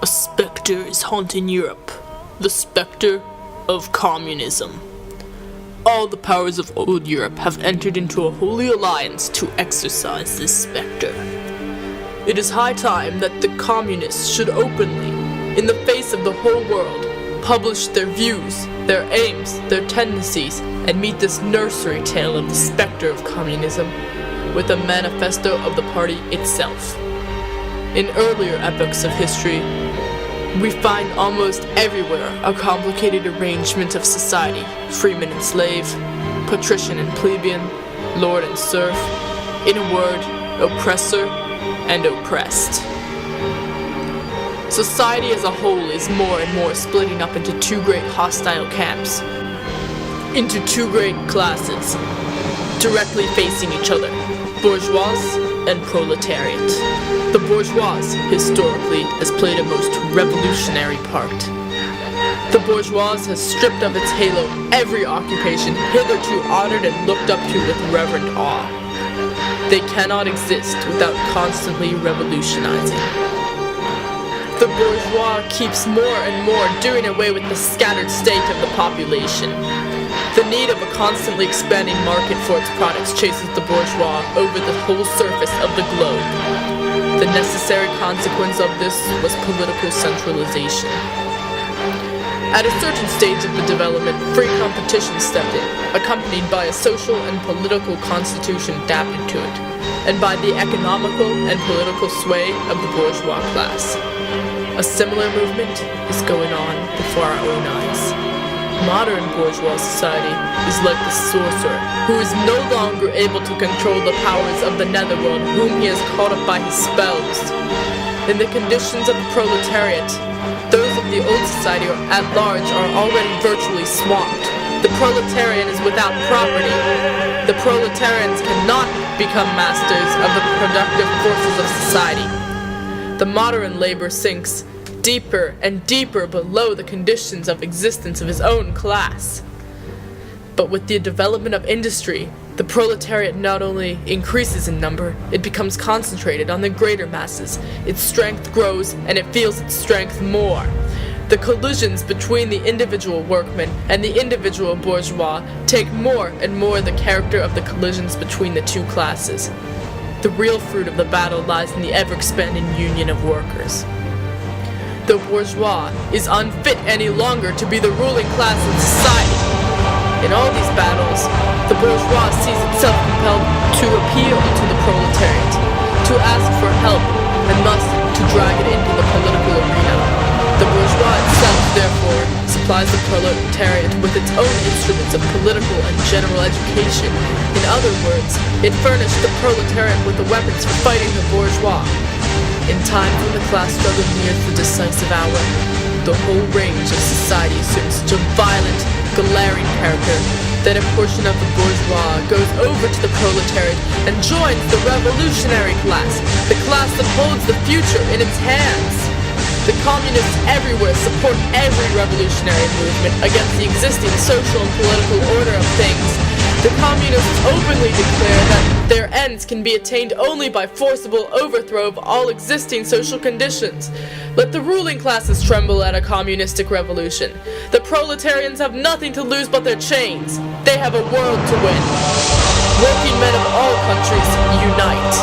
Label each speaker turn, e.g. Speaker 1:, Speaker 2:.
Speaker 1: A specter is haunting Europe. The specter of communism. All the powers of old Europe have entered into a holy alliance to exorcise this specter. It is high time that the communists should openly, in the face of the whole world, publish their views, their aims, their tendencies, and meet this nursery tale of the specter of communism with a manifesto of the party itself. In earlier epochs of history, we find almost everywhere a complicated arrangement of society, freeman and slave, patrician and plebeian, lord and serf, in a word, oppressor and oppressed. Society as a whole is more and more splitting up into two great hostile camps, into two great classes, directly facing each other, bourgeois and proletariat. The bourgeois, historically, has played a most revolutionary part. The bourgeois has stripped of its halo every occupation hitherto honored and looked up to with reverent awe. They cannot exist without constantly revolutionizing. The bourgeois keeps more and more doing away with the scattered state of the population. The need of a constantly expanding market for its products chases the bourgeois over the whole surface of the globe. The necessary consequence of this was political centralization. At a certain stage of the development, free competition stepped in, accompanied by a social and political constitution adapted to it, and by the economical and political sway of the bourgeois class. A similar movement is going on before our own eyes. Modern bourgeois society is like the sorcerer who is no longer able to control the powers of the netherworld whom he has caught up by his spells. In the conditions of the proletariat, those of the old society at large are already virtually swamped. The proletarian is without property. The proletarians cannot become masters of the productive forces of society. The modern labor sinks deeper and deeper below the conditions of existence of his own class. But with the development of industry, the proletariat not only increases in number, it becomes concentrated on the greater masses. Its strength grows and it feels its strength more. The collisions between the individual workman and the individual bourgeois take more and more the character of the collisions between the two classes. The real fruit of the battle lies in the ever-expanding union of workers. The bourgeois is unfit any longer to be the ruling class in society. In all these battles, the bourgeois sees itself compelled to appeal to the proletariat, to ask for help, and thus to drag it into the political arena. The bourgeois itself, therefore, supplies the proletariat with its own instruments of political and general education. In other words, it furnished the proletariat with the weapons for fighting the bourgeois. In time when the class struggle nears the decisive hour, the whole range of society assumes such a violent, glaring character that a portion of the bourgeois goes over to the proletariat and joins the revolutionary class, the class that holds the future in its hands. The communists everywhere support every revolutionary movement against the existing social and political order of things. The communists openly declare that their ends can be attained only by forcible overthrow of all existing social conditions. Let the ruling classes tremble at a communistic revolution. The proletarians have nothing to lose but their chains. They have a world to win. Working men of all countries, unite.